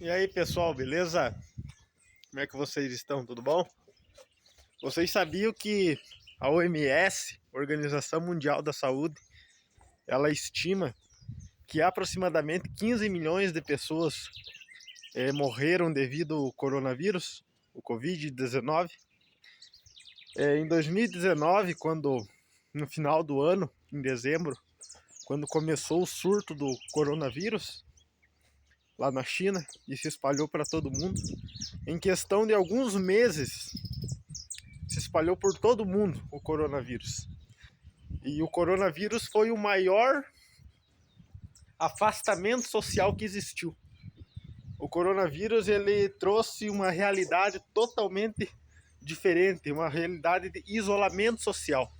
E aí, pessoal, beleza? Como é que vocês estão? Tudo bom? Vocês sabiam que a OMS, Organização Mundial da Saúde, ela estima que aproximadamente 15 milhões de pessoas morreram devido ao coronavírus, o Covid-19? Em 2019, no final do ano, em dezembro, quando começou o surto do coronavírus lá na China e se espalhou para todo mundo, em questão de alguns meses se espalhou por todo mundo o coronavírus. E o coronavírus foi o maior afastamento social que existiu. O coronavírus ele trouxe uma realidade totalmente diferente, uma realidade de isolamento social.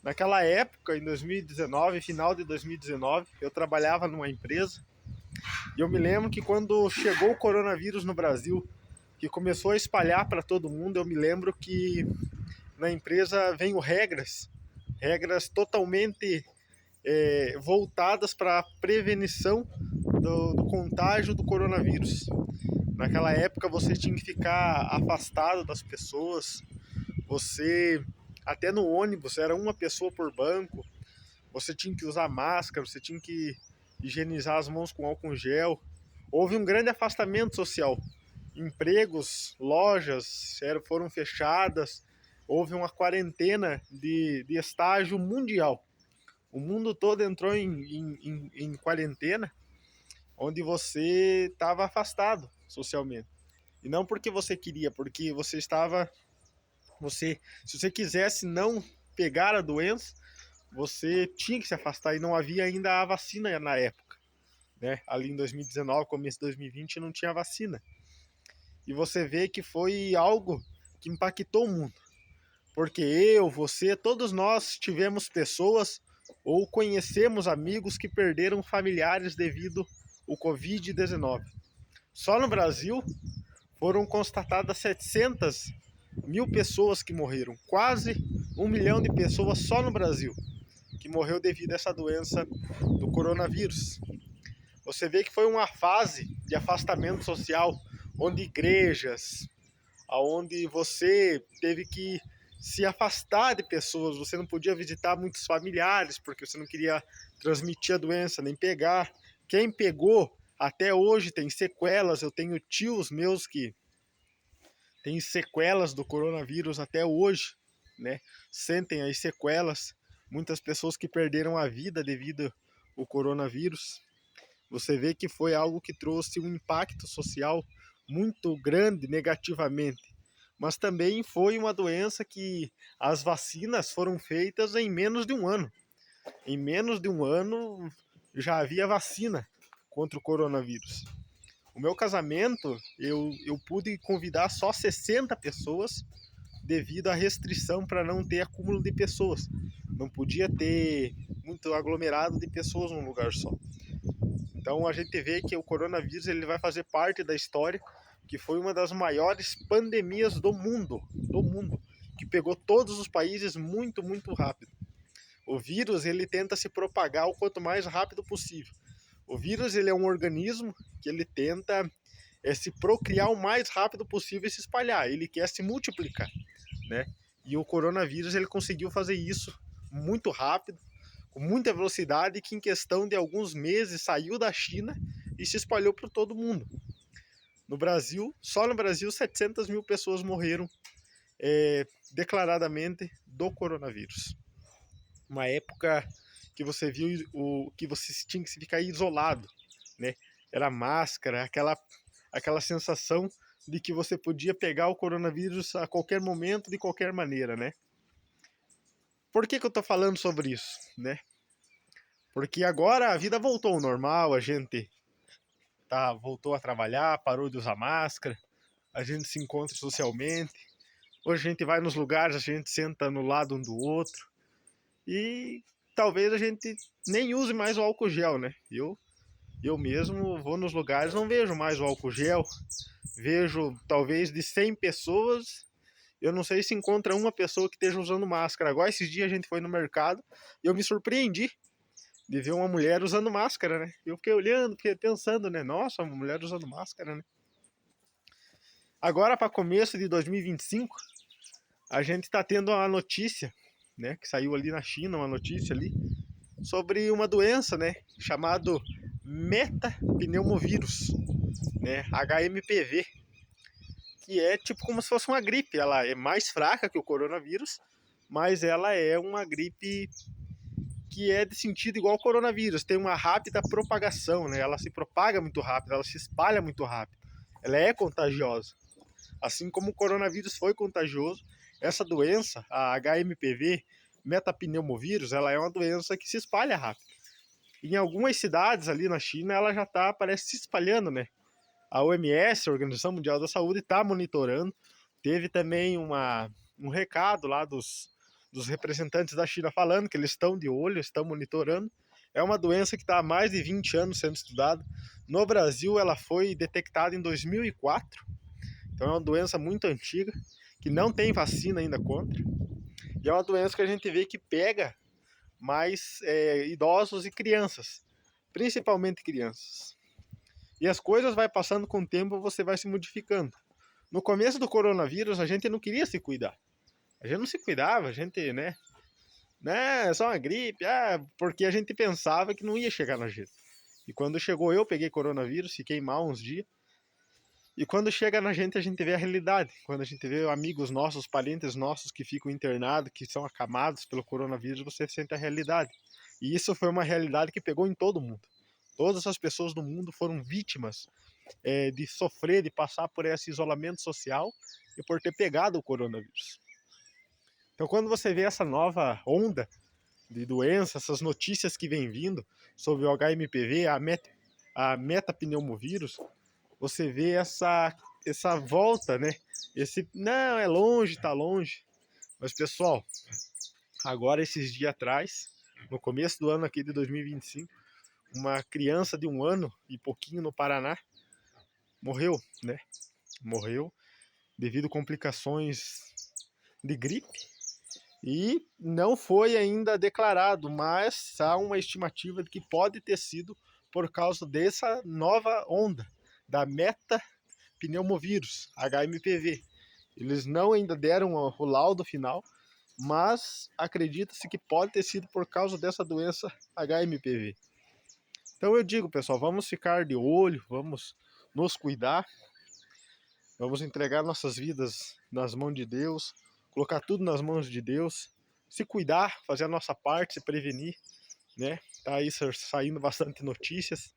Naquela época, em 2019, final de 2019, eu trabalhava numa empresa e eu me lembro que quando chegou o coronavírus no Brasil, que começou a espalhar para todo mundo, eu me lembro que na empresa veio regras totalmente voltadas para a prevenção do contágio do coronavírus. Naquela época você tinha que ficar afastado das pessoas, você até no ônibus era uma pessoa por banco, você tinha que usar máscara, você tinha que higienizar as mãos com álcool gel. Houve um grande afastamento social. Empregos, lojas foram fechadas, houve uma quarentena de estágio mundial. O mundo todo entrou em quarentena, onde você estava afastado socialmente. E não porque você queria, porque você estava... se você quisesse não pegar a doença, você tinha que se afastar e não havia ainda a vacina na época. Né? Ali em 2019, começo de 2020, não tinha vacina. E você vê que foi algo que impactou o mundo. Porque eu, você, todos nós tivemos pessoas ou conhecemos amigos que perderam familiares devido ao Covid-19. Só no Brasil foram constatadas 700 mil pessoas que morreram. Quase 1 milhão de pessoas só no Brasil que morreu devido a essa doença do coronavírus. Você vê que foi uma fase de afastamento social, onde igrejas, onde você teve que se afastar de pessoas, você não podia visitar muitos familiares, porque você não queria transmitir a doença, nem pegar. Quem pegou, até hoje tem sequelas, eu tenho tios meus que têm sequelas do coronavírus até hoje, né? Sentem as sequelas, muitas pessoas que perderam a vida devido ao coronavírus. Você vê que foi algo que trouxe um impacto social muito grande negativamente. Mas também foi uma doença que as vacinas foram feitas em menos de um ano. Em menos de um ano já havia vacina contra o coronavírus. O meu casamento, eu pude convidar só 60 pessoas devido à restrição para não ter acúmulo de pessoas. Não podia ter muito aglomerado de pessoas num lugar só. Então a gente vê que o coronavírus ele vai fazer parte da história, que foi uma das maiores pandemias do mundo, que pegou todos os países muito, muito rápido. O vírus ele tenta se propagar o quanto mais rápido possível. O vírus ele é um organismo que ele tenta se procriar o mais rápido possível e se espalhar. Ele quer se multiplicar, né? E o coronavírus ele conseguiu fazer isso muito rápido, com muita velocidade, que em questão de alguns meses saiu da China e se espalhou por todo mundo. No Brasil, só no Brasil, 700 mil pessoas morreram declaradamente do coronavírus. Uma época que você viu que você tinha que ficar isolado, né? Era máscara, aquela sensação de que você podia pegar o coronavírus a qualquer momento, de qualquer maneira, né? Por que eu tô falando sobre isso, né? Porque agora a vida voltou ao normal, a gente voltou a trabalhar, parou de usar máscara, a gente se encontra socialmente. Hoje a gente vai nos lugares, a gente senta no lado um do outro. E talvez a gente nem use mais o álcool gel, né? Eu mesmo vou nos lugares, não vejo mais o álcool gel. Vejo talvez de 100 pessoas, eu não sei se encontra uma pessoa que esteja usando máscara. Agora esses dias a gente foi no mercado e eu me surpreendi de ver uma mulher usando máscara, né? Eu fiquei olhando, fiquei pensando, né? Nossa, uma mulher usando máscara, né? Agora, para começo de 2025, a gente está tendo uma notícia, né? Que saiu ali na China, uma notícia ali, sobre uma doença, né? Chamado metapneumovírus, né? HMPV, que é tipo como se fosse uma gripe. Ela é mais fraca que o coronavírus, mas ela é uma gripe que é de sentido igual ao coronavírus, tem uma rápida propagação, né? Ela se propaga muito rápido, ela se espalha muito rápido, ela é contagiosa. Assim como o coronavírus foi contagioso, essa doença, a HMPV, metapneumovírus, ela é uma doença que se espalha rápido. Em algumas cidades ali na China, ela já está, parece, se espalhando, né? A OMS, a Organização Mundial da Saúde, está monitorando. Teve também um recado lá dos representantes da China falando que eles estão de olho, estão monitorando. É uma doença que está há mais de 20 anos sendo estudada. No Brasil, ela foi detectada em 2004. Então é uma doença muito antiga, que não tem vacina ainda contra. E é uma doença que a gente vê que pega mais idosos e crianças, principalmente crianças. E as coisas vai passando com o tempo, você vai se modificando. No começo do coronavírus, a gente não queria se cuidar. A gente não se cuidava, a gente, né? É só uma gripe, porque a gente pensava que não ia chegar na gente. E quando chegou eu, peguei coronavírus, fiquei mal uns dias. E quando chega na gente, a gente vê a realidade. Quando a gente vê amigos nossos, parentes nossos que ficam internados, que são acamados pelo coronavírus, você sente a realidade. E isso foi uma realidade que pegou em todo mundo. Todas as pessoas do mundo foram vítimas de sofrer, de passar por esse isolamento social e por ter pegado o coronavírus. Então, quando você vê essa nova onda de doença, essas notícias que vêm vindo sobre o HMPV, a metapneumovírus, você vê essa volta, né? Não, é longe, tá longe. Mas, pessoal, agora esses dias atrás, no começo do ano aqui de 2025, uma criança de 1 ano e pouquinho no Paraná morreu, né? Morreu devido a complicações de gripe. E não foi ainda declarado, mas há uma estimativa de que pode ter sido por causa dessa nova onda da metapneumovírus, HMPV. Eles não ainda deram o laudo final, mas acredita-se que pode ter sido por causa dessa doença HMPV. Então eu digo, pessoal, vamos ficar de olho, vamos nos cuidar, vamos entregar nossas vidas nas mãos de Deus, colocar tudo nas mãos de Deus, se cuidar, fazer a nossa parte, se prevenir, né? Tá aí saindo bastante notícias.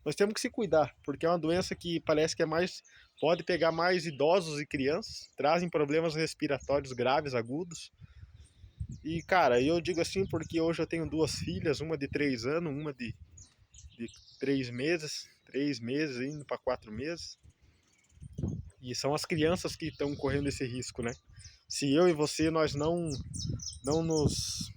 Nós temos que se cuidar, porque é uma doença que parece que pode pegar mais idosos e crianças, trazem problemas respiratórios graves, agudos. E, cara, eu digo assim porque hoje eu tenho 2 filhas, uma de 3 anos, uma de 3 meses indo para 4 meses. E são as crianças que estão correndo esse risco, né? Se eu e você nós não nos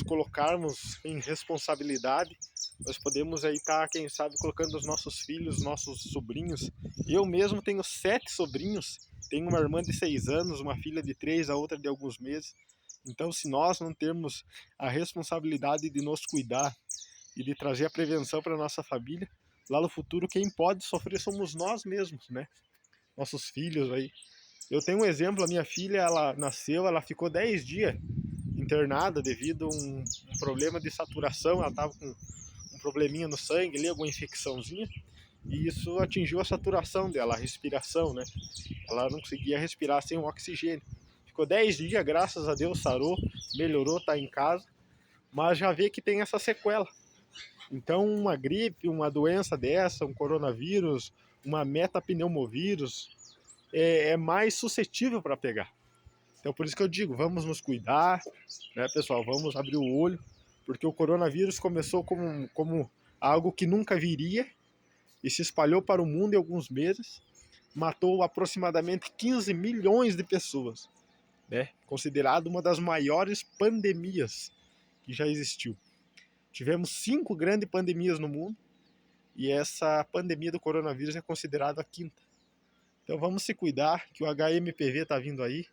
colocarmos em responsabilidade, nós podemos aí estar, quem sabe, colocando os nossos filhos, nossos sobrinhos. Eu mesmo tenho 7 sobrinhos, tenho uma irmã de 6 anos, uma filha de 3, a outra de alguns meses. Então, se nós não termos a responsabilidade de nos cuidar e de trazer a prevenção para a nossa família, lá no futuro quem pode sofrer somos nós mesmos, né? Nossos filhos aí. Eu tenho um exemplo, a minha filha, ela nasceu, ela ficou 10 dias internada devido a um problema de saturação, ela estava com um probleminha no sangue ali, alguma infecçãozinha, e isso atingiu a saturação dela, a respiração, né? Ela não conseguia respirar sem o oxigênio. Ficou 10 dias, graças a Deus, sarou, melhorou, está em casa, mas já vê que tem essa sequela. Então, uma gripe, uma doença dessa, um coronavírus, uma metapneumovírus, é mais suscetível para pegar. Então, por isso que eu digo, vamos nos cuidar, né, pessoal? Vamos abrir o olho, porque o coronavírus começou como algo que nunca viria e se espalhou para o mundo em alguns meses, matou aproximadamente 15 milhões de pessoas, né? Considerado uma das maiores pandemias que já existiu. Tivemos 5 grandes pandemias no mundo e essa pandemia do coronavírus é considerada a 5ª. Então vamos se cuidar, que o HMPV está vindo aí.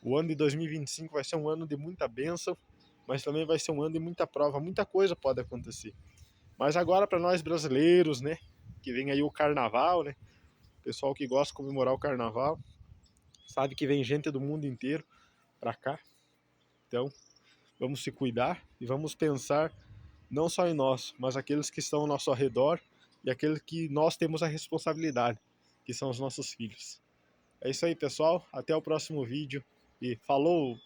O ano de 2025 vai ser um ano de muita bênção. mas também vai ser um ano de muita prova, muita coisa pode acontecer. Mas agora para nós brasileiros, né, que vem aí o carnaval, né, pessoal que gosta de comemorar o carnaval, sabe que vem gente do mundo inteiro para cá. Então, vamos se cuidar e vamos pensar não só em nós, mas aqueles que estão ao nosso redor e aqueles que nós temos a responsabilidade, que são os nossos filhos. É isso aí, pessoal. Até o próximo vídeo e falou!